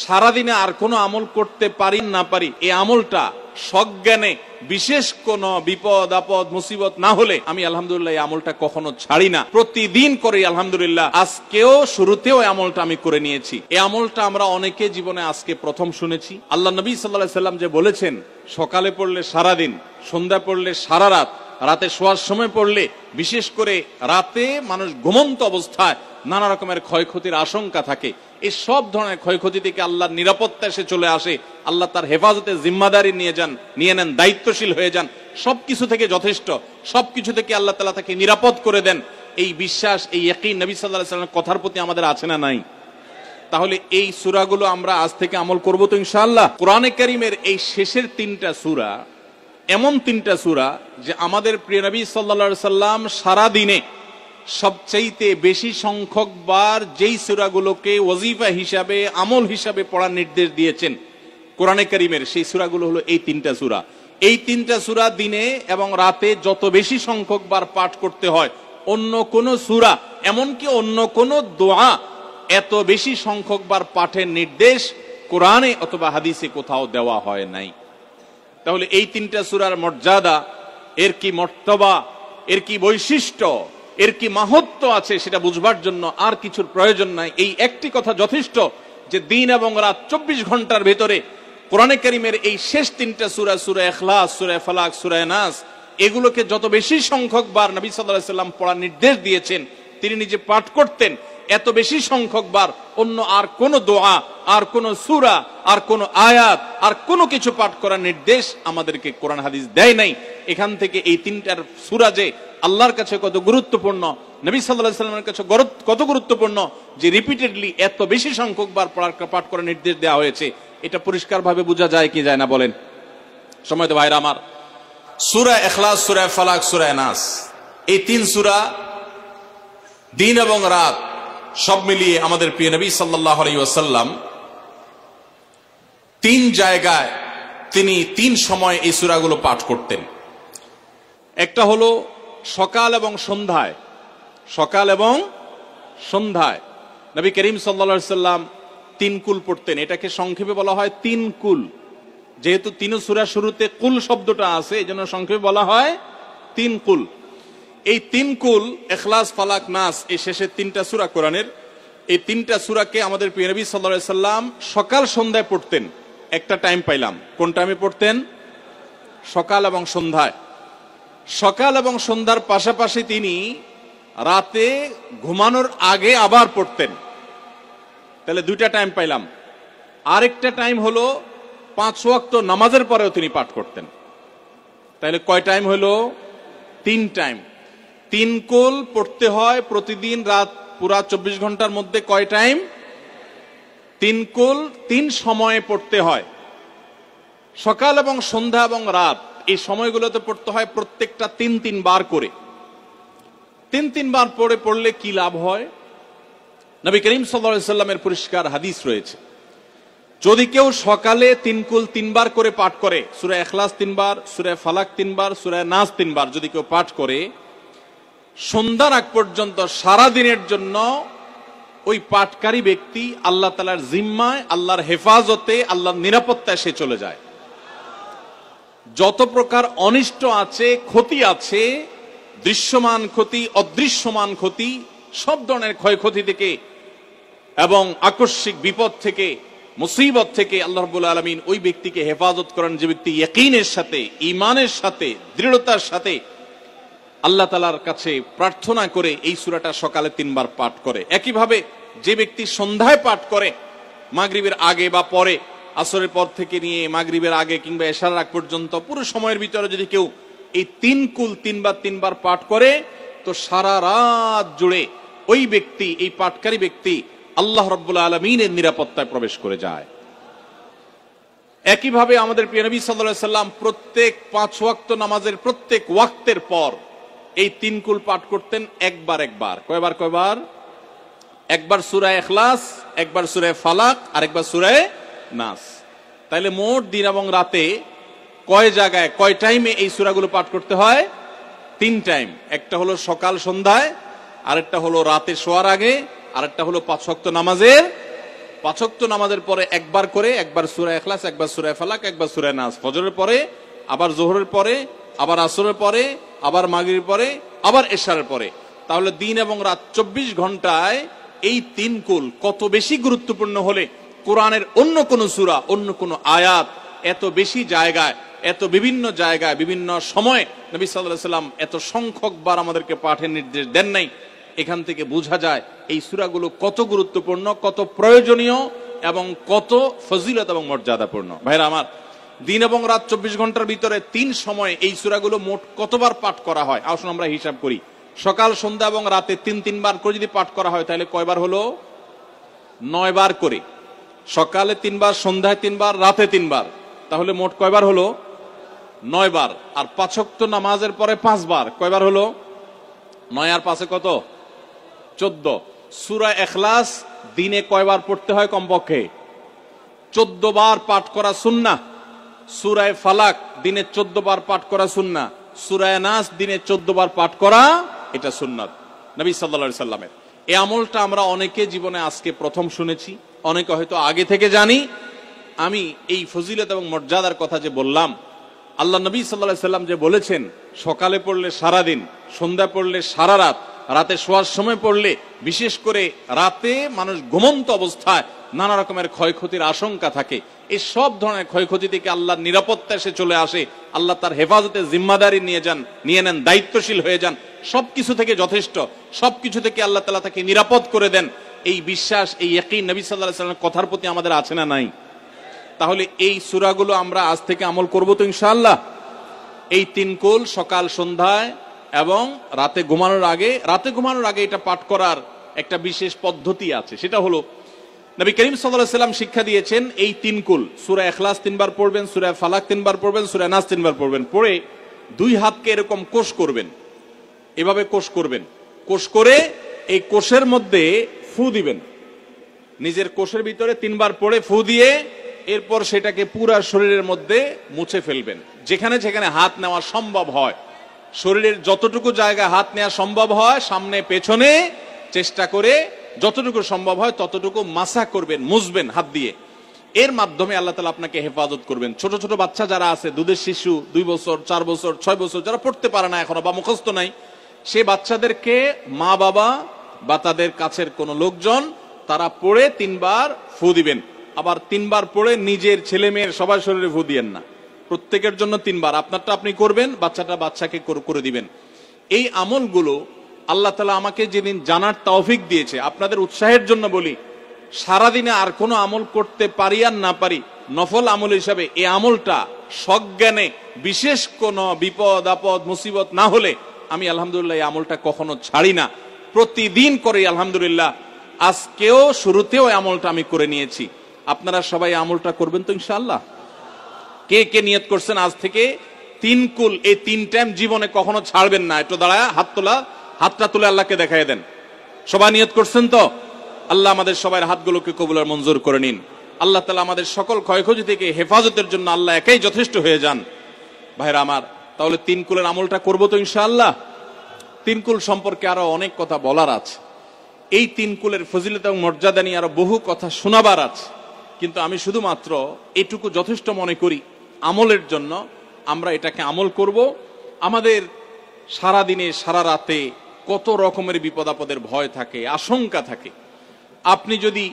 সারাদিনে আর কোনো আমল করতে পারি না পারি, এই আমলটা সজ্ঞানে বিশেষ কোন বিপদ আপদ মুসিবত না হলে আমি আলহামদুলিল্লাহ এই আমলটা কখনো ছাড়ি না, প্রতিদিন করি আলহামদুলিল্লাহ। আজকেও শুরুতেও এই আমলটা আমি করে নিয়েছি। এই আমলটা আমরা অনেকে জীবনে আজকে প্রথম শুনেছি। আল্লাহ নবী সাল্লাল্লাহু আলাইহি সাল্লাম যে বলেছেন, সকালে পড়লে সারাদিন, সন্ধ্যা পড়লে সারা রাত, রাতে শোয়ার সময় পড়লে, বিশেষ করে রাতে মানুষ ঘুমন্ত অবস্থায় নানা রকমের ক্ষয়ক্ষতির আশঙ্কা থাকে, এই সব ধরনের ক্ষয়ক্ষতি থেকে আল্লাহর নিরাপত্তা এসে চলে আসে। আল্লাহ তার হেফাজতের জিম্মাদারি নিয়ে নেন, দায়িত্বশীল হয়ে যান, সবকিছু থেকে যথেষ্ট, সবকিছু থেকে আল্লাহ তাআলা তাকে নিরাপদ করে দেন। এই বিশ্বাস, এই ইয়াকিন নবী সাল্লাল্লাহু আলাইহি ওয়াসাল্লামের কথার প্রতি আমাদের আছে না নাই? তাহলে এই সূরাগুলো আমরা আজ থেকে আমল করব তো ইনশাআল্লাহ। কোরআনে কারীমের এই শেষের তিনটা সূরা এমন তিনটা সূরা যে আমাদের প্রিয় নবী সাল্লাল্লাহু আলাইহি ওয়াসাল্লাম সারা দিনে সবচাইতে বেশি সংখ্যক বার যেই সূরাগুলোকে ওয়াজিফা হিসাবে, আমল হিসাবে পড়ার নির্দেশ দিয়েছেন কোরআনে কারীমের, সেই সূরাগুলো হলো এই তিনটা সূরা। এই তিনটা সূরা দিনে এবং রাতে যত বেশি সংখ্যক বার পাঠ করতে হয়, অন্য কোন সূরা, এমনকি অন্য কোন দোয়া এত বেশি সংখ্যক বার পাঠের নির্দেশ কোরআনে অথবা হাদিসে কোথাও দেওয়া হয় নাই। তাহলে এই তিনটা সূরার মর্যাদা, এর কি মর্তবা, এর কি বৈশিষ্ট্য, এর কি মাহাত্ম্য আছে সেটা বুঝবার জন্য আর কিছুর প্রয়োজন নাই। এই একটি কথা যথেষ্ট যে দিন এবং রাত 24 ঘন্টার ভেতরে কোরআনে কারীমের এই শেষ তিনটা সূরা, সূরা ইখলাস, সূরা ফালাক, সূরা নাস, এগুলোকে যত বেশি সংখ্যক বার নবী সাল্লাল্লাহু আলাইহি ওয়াসাল্লাম পড়ার নির্দেশ দিয়েছেন, তিনি নিজে পাঠ করতেন, এত বেশি সংখ্যক বার অন্য আর কোন দোয়া, আর কোন সূরা, আর কোন আয়াত, আর কোন কিছু পাঠ করার নির্দেশ আমাদেরকে কোরআন হাদিস দেয় নাই। এখান থেকে এই তিনটার সূরা যে আল্লাহর কাছে কত গুরুত্বপূর্ণ, নবী সাল্লাল্লাহু আলাইহি ওয়াসাল্লামের কাছে কত গুরুত্বপূর্ণ, যে রিপিটেডলি এত বেশি সংখ্যক বার পাঠ করার নির্দেশ দেওয়া হয়েছে, এটা পরিষ্কারভাবে বোঝা যায় কি যায় না বলেন? সম্মানিত ভাইরা আমার, সূরা ইখলাস, সূরা ফালাক, সূরা নাস, এই তিন সূরা দিন এবং রাত সব মিলিয়ে আমাদের প্রিয় নবী সাল্লাল্লাহু আলাইহি ওয়াসাল্লাম তিন জায়গায় তিনি তিন সময় এই সূরাগুলো পাঠ করতেন। একটা হলো সকাল এবং সন্ধ্যায়। সকাল এবং সন্ধ্যায় নবী করিম সাল্লাল্লাহু আলাইহি ওয়াসাল্লাম তিন কুল পড়তেন। এটাকে সংক্ষেপে বলা হয় তিন কুল। যেহেতু তিন সূরা শুরুতে কুল শব্দটা আছে, এজন্য সংক্ষেপে বলা হয় তিন কুল। এই তিন কুল, ইখলাস, ফালাক, নাস, এই শেষের তিনটা সূরা কোরআনের, এই তিনটা সূরাকে আমাদের প্রিয় নবী সাল্লাল্লাহু আলাইহি ওয়াসাল্লাম সকাল সন্ধ্যায় পড়তেন। একটা টাইম পাইলাম, কোন টাইমে পড়তেন? সকাল এবং সন্ধ্যায়। সকাল এবং সন্ধ্যার পাশাপাশি তিনি রাতে ঘুমানোর আগে আবার পড়তেন। তাহলে দুইটা টাইম পাইলাম। আরেকটা টাইম হলো 5 ওয়াক্ত নামাজের পরেও তিনি পাঠ করতেন। তাহলে কয় টাইম হলো? 3 টাইম। 3 কুল পড়তে হয় প্রতিদিন, রাত পুরা 24 ঘন্টার মধ্যে কয় টাইম? 3 কুল 3 সময়ে পড়তে হয়। সকাল এবং সন্ধ্যা এবং রাত এই সময়গুলোতে পড়তে হয় প্রত্যেকটা 3 বার করে। 3 বার পড়লে কি লাভ হয়? নবী করিম সাল্লাল্লাহু আলাইহি ওয়াসাল্লামের পরিষ্কার হাদিস রয়েছে, যদি কেউ সকালে 3 কুল 3 বার করে পাঠ করে, সূরা ইখলাস 3 বার, সূরা ফালাক 3 বার, সূরা নাস 3 বার যদি কেউ পাঠ করে, সন্ধ্যার আগ পর্যন্ত সারা দিনের জন্য ওই পাঠকারী ব্যক্তি আল্লাহ তাআলার জিম্মায়, আল্লাহর হেফাজতে, আল্লাহর নিরাপত্তায় সে চলে যায়। যত প্রকার অনিষ্ট আছে, ক্ষতি আছে, দৃশ্যমান ক্ষতি, অদৃশ্যমান ক্ষতি, সব ধরনের ক্ষয়ক্ষতি থেকে এবং আকস্মিক বিপদ থেকে, মুসিবত থেকে আল্লাহ রাব্বুল আলামিন ওই ব্যক্তিকে হেফাজত করেন, যে ব্যক্তি ইয়াকিনের সাথে, ঈমানের সাথে, দৃঢ়তার সাথে আল্লাহ তাআলার কাছে প্রার্থনা করে এই সূরাটা সকালে 3 বার পাঠ করে। একইভাবে যে ব্যক্তি সন্ধ্যায় পাঠ করে, মাগরিবের আগে বা পরে, আসরের পর থেকে নিয়ে মাগরিবের আগে কিংবা এশার আগ পর্যন্ত পুরো সময়ের ভিতরে যদি কেউ এই 3 কুল 3 বার পাঠ করে, তো সারা রাত জুড়ে ওই ব্যক্তি, এই পাঠকারী ব্যক্তি আল্লাহ রাব্বুল আলামিনের নিরাপত্তায় প্রবেশ করে যায়। একইভাবে আমাদের প্রিয় নবী সাল্লাল্লাহু আলাইহি ওয়াসাল্লাম প্রত্যেক 5 ওয়াক্ত নামাজের প্রত্যেক ওয়াক্তের পর এই 3 কুল পাঠ করতেন একবার। কয়বার? একবার সূরা ইখলাস, একবার সূরা ফালাক, আর একবার সূরা নাস। তাইলে মোট দিন এবং রাতে কয় জায়গায়, কয় টাইমে এই সূরাগুলো পাঠ করতে হয়? 3 টাইম। একটা হলো সকাল সন্ধ্যায়, আরেকটা হলো রাতে শোয়ার আগে, আরেকটা হলো 5 ওয়াক্ত নামাজের 5 ওয়াক্ত নামাজের পরে একবার করে, একবার সূরা ইখলাস, একবার সূরা ফালাক, একবার সূরা নাস, ফজরের পরে, আবার যোহরের পরে, আবার আসরের পরে, আবার মাগরিবের পরে, আবার এশারের পরে। তাহলে দিন এবং রাত 24 ঘন্টায় এই 3 কুল কত বেশি গুরুত্বপূর্ণ হলে কোরআনের অন্য কোন সূরা, অন্য কোন আয়াত এত বেশি জায়গায়, এত বিভিন্ন জায়গায়, বিভিন্ন সময়ে নবী সাল্লাল্লাহু আলাইহি ওয়াসাল্লাম এত সংখ্যকবার আমাদেরকে পাঠের নির্দেশ দেন নাই। এখান থেকে বোঝা যায় এই সূরাগুলো কত গুরুত্বপূর্ণ, কত প্রয়োজনীয় এবং কত ফজিলত এবং মর্যাদাপূর্ণ। ভাইরা আমার, দিন এবং রাত 24 ঘন্টার ভিতরে 3 সময়ে এই সূরাগুলো মোট কতবার পাঠ করা হয়? আসুন আমরা হিসাব করি। সকাল, সন্ধ্যা এবং রাতে 3 বার করে যদি পাঠ করা হয় তাহলে কয়বার হলো? 9 বার করে। সকালে 3 বার, সন্ধ্যায় 3 বার, রাতে 3 বার, তাহলে মোট কয়বার হলো? 9 বার। আর 5 ওয়াক্ত নামাজের পরে 5 বার, কয়বার হলো? 9 আর 5 কত? 14। সূরা ইখলাস দিনে কয়বার পড়তে হয়? কমপক্ষে 14 বার পাঠ করা সুন্নাহ। সূরা ফালাক দিনে 14 বার পাঠ করা সুন্নাহ। সূরা নাস দিনে 14 বার পাঠ করা, এটা সুন্নাত নবী সাল্লাল্লাহু আলাইহি সাল্লামের। এই আমলটা আমরা অনেকে জীবনে আজকে প্রথম শুনেছি, অনেকে হয়তো আগে থেকে জানি। আমি এই ফজিলত এবং মর্যাদার কথা যে বললাম, আল্লাহ নবী সাল্লাল্লাহু আলাইহি সাল্লাম যে বলেছেন সকালে পড়লে সারা দিন, সন্ধ্যা পড়লে সারা রাত, রাতে শোয়ার সময় পড়লে, বিশেষ করে রাতে মানুষ ঘুমন্ত অবস্থায় নানা রকমের ক্ষয়ক্ষতির আশঙ্কা থাকে, এই সব ধরনের ক্ষয়ক্ষতি থেকে আল্লাহর নিরাপত্তা এসে চলে আসে। আল্লাহ তার হেফাজতে জিম্মাদারি নিয়ে নেন, দায়িত্বশীল হয়ে যান। সবকিছু থেকে যথেষ্ট, সবকিছু থেকে আল্লাহ তাআলা তাকে নিরাপদ করে দেন। এই বিশ্বাস, এই ইয়াকিন নবী সাল্লাল্লাহু আলাইহি সাল্লামের কথার প্রতি আমাদের আছে না নাই? তাহলে এই সূরাগুলো আমরা আজ থেকে আমল করব তো ইনশাআল্লাহ। এই 3 কুল সকাল, সন্ধ্যায় এবং রাতে ঘুমানোর আগে এটা পাঠ করার একটা বিশেষ পদ্ধতি আছে। সেটা হলো নবী করিম সাল্লাল্লাহু আলাইহি সাল্লাম শিক্ষা দিয়েছেন এই 3 কুল, সূরা ইখলাস 3 বার পড়বেন, সূরা ফালাক 3 বার পড়বেন, সূরা নাস 3 বার পড়বেন। পড়ে 2 হাতকে এরকম কোষ করবেন, এভাবে কোষ করবেন। কোষ করে এই কোষের মধ্যে ফু দিবেন। নিজের কোষের ভিতরে 3 বার পড়ে ফু দিয়ে এরপর সেটাকে পুরা শরীরের মধ্যে মুছে ফেলবেন। যেখানে যেখানে হাত নেওয়া সম্ভব হয়, শরীরের যতটুকু জায়গা হাত নেওয়া সম্ভব হয়, সামনে পেছনে চেষ্টা করে যতটুকু সম্ভব হয় ততটুকু মাসা করবেন, মুছবেন হাত দিয়ে। এর মাধ্যমে আল্লাহ তাআলা আপনাকে হেফাজত করবেন। ছোট ছোট বাচ্চা যারা আছে, দুধের শিশু, 2 বছর, 4 বছর, 6 বছর, যারা পড়তে পারে না এখনো বা মুখস্থ নাই, সে বাচ্চাদেরকে মা বাবা বা তাদের কাছের কোন লোকজন তারা পড়ে 3 বার ফু দিবেন। আবার 3 বার পড়ে নিজের ছেলে মেয়ের সবার শরীরে ফু দিয়েন না, প্রত্যেকের জন্য 3 বার। আপনারটা আপনি করবেন, বাচ্চাকে করে দিবেন। এই আমলগুলো আল্লাহ তাআলা আমাকে যেদিন জানার তৌফিক দিয়েছে, আপনাদের উৎসাহের জন্য বলি, সারাদিনে আর কোনো আমল করতে পারি আর না পারি, নফল আমল হিসাবে এই আমলটা সজ্ঞানে, বিশেষ কোনো বিপদ আপদ মুসিবত না হলে আমি আলহামদুলিল্লাহ এই আমলটা কখনো ছাড়ি না, প্রতিদিন করি আলহামদুলিল্লাহ। আজকেও শুরুতেও এই আমলটা আমি করে নিয়েছি। আপনারা সবাই আমলটা করবেন তো ইনশাআল্লাহ? কে কে নিয়ত করছেন আজ থেকে 3 কুল এই 3 টাইম জীবনে কখনো ছাড়বেন না? একটু দাঁড়ায় হাতটা তুলে আল্লাহকে দেখায় দেন। সবাই নিয়ত করছেন তো? আল্লাহ আমাদের সবার হাতগুলোকে কবুল আর মঞ্জুর করে নিন। আল্লাহ তাআলা আমাদের সকল ক্ষয়ক্ষতি থেকে হেফাজতের জন্য আল্লাহ একাই যথেষ্ট হয়ে যান। ভাইরা আমার, তাহলে 3 কুলের আমলটা করব তো ইনশাআল্লাহ। 3 কুল সম্পর্কে আরো অনেক কথা বলার আছে, এই 3 কুলের ফজিলত এবং মর্যাদা নিয়ে আরো বহু কথা শোনাবার আছে, কিন্তু আমি শুধুমাত্র এটুকু যথেষ্ট মনে করি আমলের জন্য। আমরা এটাকে আমল করব। আমাদের সারা দিনে সারা রাতে কত রকমের বিপদ আপদের ভয় থাকে, আশঙ্কা থাকে। আপনি যদি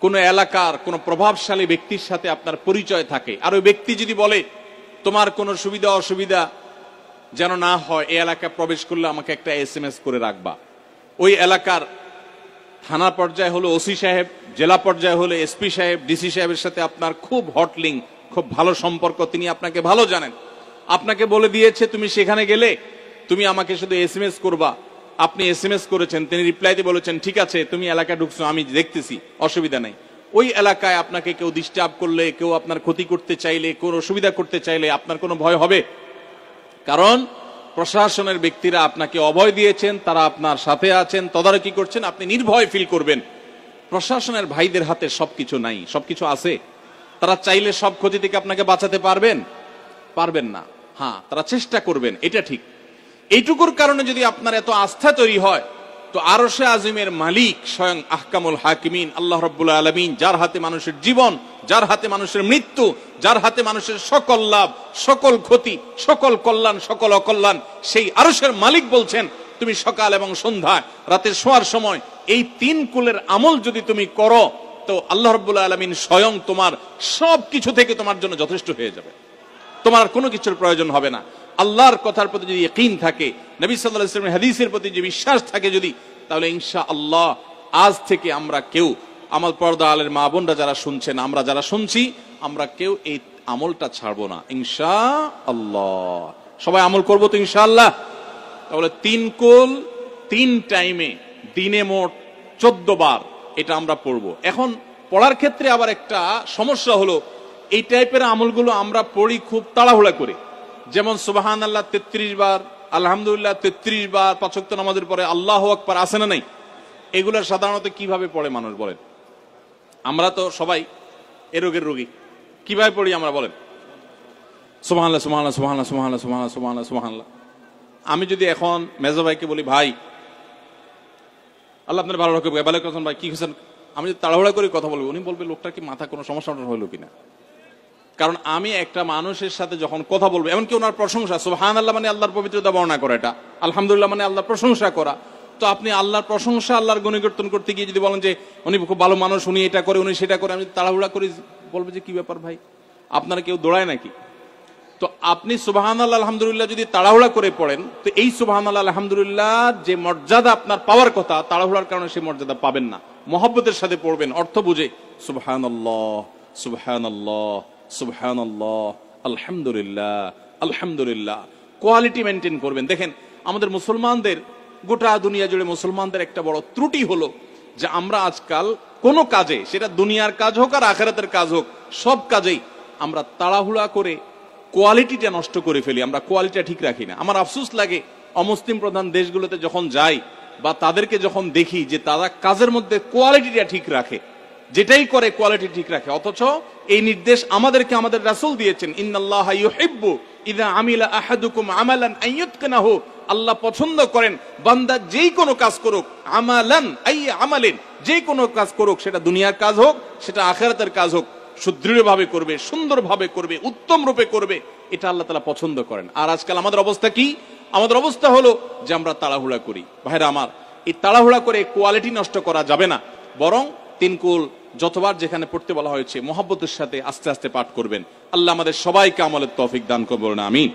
কোনো এলাকার কোনো প্রভাবশালী ব্যক্তির সাথে আপনার পরিচয় থাকে, আর ওই ব্যক্তি যদি বলে তোমার কোনো সুবিধা অসুবিধা যেন না হয়, এই এলাকায় প্রবেশ করলে আমাকে একটা SMS করে রাখবা। ওই এলাকার থানা পর্যায়ে হলো ওসি সাহেব, জেলা পর্যায়ে হলো SP সাহেব, DC সাহেবের সাথে আপনার খুব হট লিঙ্ক, খুব ভালো সম্পর্ক, তিনি আপনাকে ভালো জানেন। আপনাকে বলে দিয়েছে তুমি সেখানে গেলে তুমি আমাকে শুধু SMS করবা। আপনি SMS করেছেন, তিনি রিপ্লাইতে বলেছেন ঠিক আছে তুমি এলাকায় ঢুকছো, আমি দেখতেছি, অসুবিধা নাই। ওই এলাকায় আপনাকে কেউ ডিস্টার্ব করলে, কেউ আপনার ক্ষতি করতে চাইলে, কোন অসুবিধা করতে চাইলে আপনার কোনো ভয় হবে? কারণ প্রশাসনের ব্যক্তিরা আপনাকে অভয় দিয়েছেন, তারা আপনার সাথে আছেন, তদারকি করছেন, আপনি নির্ভয় ফিল করবেন। প্রশাসনের ভাইদের হাতে সবকিছু নাই, সবকিছু আছে। তারা চাইলে সব ক্ষতি থেকে আপনাকে বাঁচাতে পারবেন না। হ্যাঁ, তারা চেষ্টা করবেন, এটা ঠিক। এইটুকুর কারণে যদি আপনার এত আস্থা তৈরি হয় তো আরশে আজিমের মালিক স্বয়ং আহকামুল হাকিমিন আল্লাহ রাব্বুল আলামিন, যার হাতে মানুষের জীবন, যার হাতে মানুষের মৃত্যু, যার হাতে মানুষের সকল লাভ, সকল ক্ষতি, সকল কল্যাণ, সকল অকল্যাণ, সেই আরশের মালিক বলছেন তুমি সকাল এবং সন্ধ্যায় রাতে শোয়ার সময় এই 3 কুলের আমল যদি তুমি করো তো আল্লাহ রাব্বুল আলামিন স্বয়ং তোমার সবকিছু থেকে তোমার জন্য যথেষ্ট হয়ে যাবে, তোমার আর কোনো কিছুর প্রয়োজন হবে না। আল্লাহর কথার প্রতি যদি ইয়াকিন থাকে, নবী সাল্লাল্লাহু আলাইহি ওয়াসাল্লামের হাদিসের প্রতি যে বিশ্বাস থাকে যদি, তাহলে ইনশাআল্লাহ আজ থেকে আমরা কেউ, আমার পর্দা আলের মা বোনরা যারা শুনছেন, আমরা যারা শুনছি, আমরা কেউ এই আমলটা ছাড়বো না ইনশাআল্লাহ। সবাই আমল করবো তো ইনশাআল্লাহ? তাহলে 3 কুল 3 টাইমে দিনে মোট 14 বার এটা আমরা পড়বো। এখন পড়ার ক্ষেত্রে আবার একটা সমস্যা হলো, এই টাইপের আমলগুলো আমরা পড়ি খুব তাড়াহুড়া করে। যেমন সুবহানাল্লাহ 33 বার, আলহামদুলিল্লাহ 33 বার, 5 ওয়াক্ত নামাজের পরে আল্লাহু আকবার আছে না নাই? এগুলো সাধারণত কিভাবে পড়ে মানুষ বলেন? আমরা তো সবাই এ রোগের রোগী। কিভাবে পড়ি আমরা বলেন? সুবহানাল্লাহ সুবহানাল্লাহ সুবহানাল্লাহ সুবহানাল্লাহ সুবহানাল্লাহ সুবহানাল্লাহ সুবহানাল্লাহ। আমি যদি এখন মেজো ভাইকে বলি, ভাই আল্লাহ আপনার ভালো রাখবে, ভালো করছেন ভাই, কি হয়েছেন, আমি যদি তাড়াহুড়া করে কথা বলবো, উনি বলবে লোকটার কি মাথা কোনো সমস্যা হলো কিনা। কারণ আমি একটা মানুষের সাথে যখন কথা বলবো, এমনকি ওনার প্রশংসা, সুবহানাল্লাহ মানে আল্লাহর পবিত্রতা বর্ণনা করা, এটা আলহামদুলিল্লাহ মানে আল্লাহর প্রশংসা করা। তো আপনি আল্লাহর প্রশংসা, আল্লাহর গুণকীর্তন করতে গিয়ে যদি বলেন যে উনি খুব ভালো মানুষ, উনি এটা করে, উনি সেটা করে, আমি তাড়াহুড়া করে বলবো যে কি ব্যাপার ভাই, আপনারা কেউ দৌড়ায় নাকি? তো আপনি সুবহানাল্লাহ আলহামদুলিল্লাহ যদি তাড়াহুড়া করে পড়েন, তো এই সুবহানাল্লাহ আলহামদুলিল্লাহ যে মর্যাদা আপনার পাওয়ার কথা, তাড়াহুড়ার কারণে সেই মর্যাদা পাবেন না। মহব্বতের সাথে পড়বেন, অর্থ বুঝে, সুবহানাল্লাহ সুবহানাল্লাহ সুবহানাল্লাহ আলহামদুলিল্লাহ আলহামদুলিল্লাহ। কোয়ালিটি মেনটেন করবেন। দেখেন আমাদের মুসলমানদের, গোটা দুনিয়া জুড়ে মুসলমানদের একটা বড় ত্রুটি হলো যে আমরা আজকাল কোনো কাজে, সেটা দুনিয়ার কাজ হোক আর আখিরাতের কাজ হোক, সব কাজেই আমরা তাড়াহুড়া করে কোয়ালিটিটা নষ্ট করে ফেলি, আমরা কোয়ালিটিটা ঠিক রাখি না। আমার আফসোস লাগে অমুসলিম প্রধান দেশগুলোতে যখন যাই বা তাদেরকে যখন দেখি যে তারা কাজের মধ্যে কোয়ালিটিটা ঠিক রাখে, যেটাই করে কোয়ালিটি ঠিক রাখে, অথচ এই নির্দেশ আমাদেরকে আমাদের রাসূল দিয়েছেন, ইন্নাল্লাহা ইউহিব্বু ইযা আমিলা আহাদুকুম আমালান আন ইউতকিনাহু, আল্লাহ পছন্দ করেন বান্দা যেই কোনো কাজ করুক, আমালান আই আমালিন, যেই কোনো কাজ করুক, সেটা দুনিয়ার কাজ হোক, সেটা আখিরাতের কাজ হোক, সুদৃঢ়ভাবে করবে, সুন্দরভাবে করবে, উত্তম রূপে করবে, এটা আল্লাহ তাআলা পছন্দ করেন। আর আজকাল আমাদের অবস্থা কি? আমাদের অবস্থা হলো যে আমরা তাড়াহুড়া করি। ভাইরা আমার, এই তাড়াহুড়া করে কোয়ালিটি নষ্ট করা যাবে না, বরং 3 কুল যতবার যেখানে পড়তে বলা হয়েছে মহব্বতের সাথে আস্তে আস্তে পাঠ করবেন। আল্লাহ আমাদের সবাইকে আমলের তৌফিক দান করুন, আমিন।